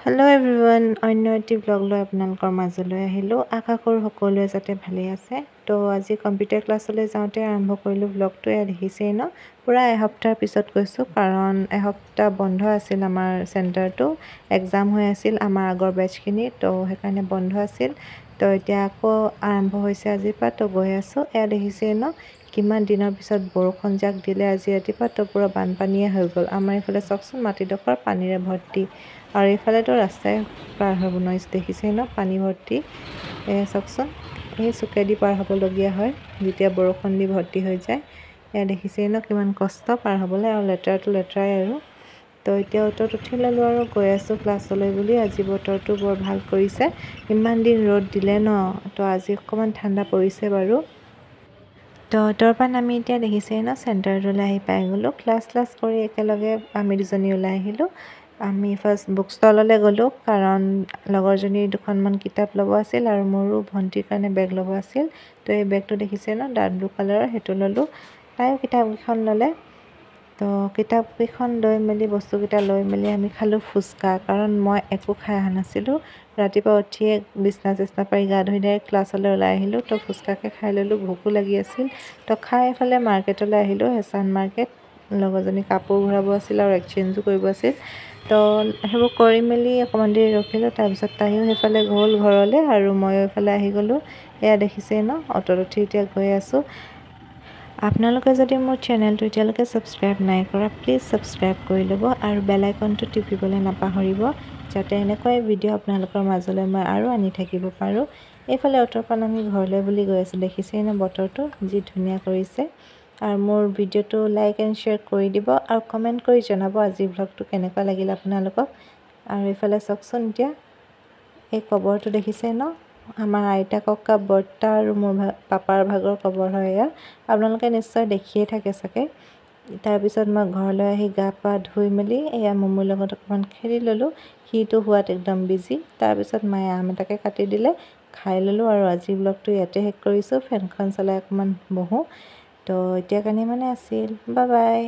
Hello' everyone, অন্য এটি blog লৈ আপোনালোকৰ মাজলৈ আহিলোঁ। আশা কৰোঁ সকলোৱে যাতে ভালেই আছে। তো আজি কম্পিউটাৰ ক্লাছলৈ যাওঁতে আৰম্ভ কৰিলোঁ ব্লগটো। এয়া দেখিছেই ন, পূৰা এসপ্তাহৰ পিছত গৈছোঁ, কাৰণ এসপ্তাহ বন্ধ আছিল আমাৰ চেণ্টাৰটো। এক্সাম হৈ আছিল আমাৰ আগৰ বেটছখিনি, তো সেইকাৰণে বন্ধ আছিল। তো এতিয়া আকৌ আৰম্ভ হৈছে আজিৰ পৰা, তো গৈ আছোঁ। এয়া দেখিছেই ন, কিমান দিনৰ পিছত বৰষুণ যাক দিলে আজি ৰাতিপুৱা, তো পূৰা বানপানীয়ে হৈ গ'ল। আমাৰ এইফালে চাওকচোন, মাটিডোখৰ পানীৰে ভৰ্তি, আৰু এইফালেতো ৰাস্তাই পাৰ হ'ব নোৱাৰিছোঁ। দেখিছেই ন, পানী ভৰ্তি। এয়া চাওকচোন, এই চুকেদি পাৰ হ'বলগীয়া হয় যেতিয়া বৰষুণ দি ভৰ্তি হৈ যায়। এয়া দেখিছেই ন, কিমান কষ্ট পাৰ হ'বলৈ, আৰু লেতেৰাটো লেতেৰাই আৰু। তো এতিয়া অ'টোত উঠি ল'লোঁ আৰু গৈ আছোঁ ক্লাছলৈ বুলি। আজি বতৰটো বৰ ভাল কৰিছে, ইমান দিন ৰ'দ দিলে ন, তো আজি অকণমান ঠাণ্ডা পৰিছে বাৰু। তো অ'টোৰ পৰা নামি এতিয়া দেখিছেই ন, চেণ্টাৰটোলৈ আহি পাই গ'লোঁ। ক্লাছ কৰি একেলগে আমি দুজনী ওলাই আহিলোঁ। আমি ফাৰ্ষ্ট বুক ষ্টললৈ গ'লোঁ, কাৰণ লগৰজনীৰ দুখনমান কিতাপ ল'ব আছিল, আৰু মোৰো ভণ্টিৰ কাৰণে বেগ ল'ব আছিল। তো এই বেগটো দেখিছে ন, ডাৰ্ক ব্লু কালাৰৰ, সেইটো ল'লোঁ। তাইও কিতাপকেইখন ল'লে। তো কিতাপকেইখন লৈ মেলি, বস্তুকেইটা লৈ মেলি আমি খালোঁ ফুচকা, কাৰণ মই একো খাই অহা নাছিলোঁ। ৰাতিপুৱা উঠিয়ে বিচনা চিচনা পাৰি গা ধুই ডাইৰেক্ট ক্লাছলৈ ওলাই আহিলোঁ। তো ফুচকাকে খাই ল'লোঁ, ভোকো লাগি আছিল। তো খাই এইফালে মাৰ্কেটলৈ আহিলোঁ, হেচান মাৰ্কেট। লগৰজনী কাপোৰ ঘূৰাব আছিল আৰু এক্সচেঞ্জো কৰিব আছিল। তো সেইবোৰ কৰি মেলি অকণমান দেৰি ৰখিলোঁ। তাৰপিছত তাইও সেইফালে গ'ল ঘৰলৈ, আৰু ময়ো এইফালে আহি গ'লোঁ। এয়া দেখিছেই ন, অ'টোত উঠি এতিয়া গৈ আছোঁ। আপোনালোকে যদি মোৰ চেনেলটো এতিয়ালৈকে ছাবস্ক্ৰাইব নাই কৰা, প্লিজ ছাবস্ক্ৰাইব কৰি ল'ব, আৰু বেল আইকনটো টিপিবলৈ নাপাহৰিব, যাতে এনেকুৱাই ভিডিঅ' আপোনালোকৰ মাজলৈ মই আৰু আনি থাকিব পাৰোঁ। এইফালে অ'টোৰ পৰা আমি ঘৰলৈ বুলি গৈ আছোঁ। দেখিছেই ন, বতৰটো যি ধুনীয়া কৰিছে। আৰু মোৰ ভিডিঅ'টো লাইক এণ্ড শ্বেয়াৰ কৰি দিব, আৰু কমেণ্ট কৰি জনাব আজিৰ ভ্লগটো কেনেকুৱা লাগিল আপোনালোকক। আৰু এইফালে চাওকচোন, এতিয়া এই কবৰটো দেখিছে ন, আমাৰ আইতা ককা বৰ্তা আৰু মোৰ পাপাৰ ভাগৰ কবৰ হয় এয়া। আপোনালোকে নিশ্চয় দেখিয়ে থাকে চাগে। তাৰপিছত মই ঘৰলৈ আহি গা পা ধুই মেলি এয়া মমোৰ লগত অকণমান খেলি ল'লোঁ। সিটো হোৱাত একদম বিজি। তাৰপিছত মায়ে আম এটাকে কাটি দিলে, খাই ল'লোঁ, আৰু আজিৰ ব্লগটো ইয়াতে শেষ কৰিছোঁ। ফেনখন চলাই অকণমান বহোঁ। তো এতিয়া কাৰণে মানে আছিল, বাই বাই।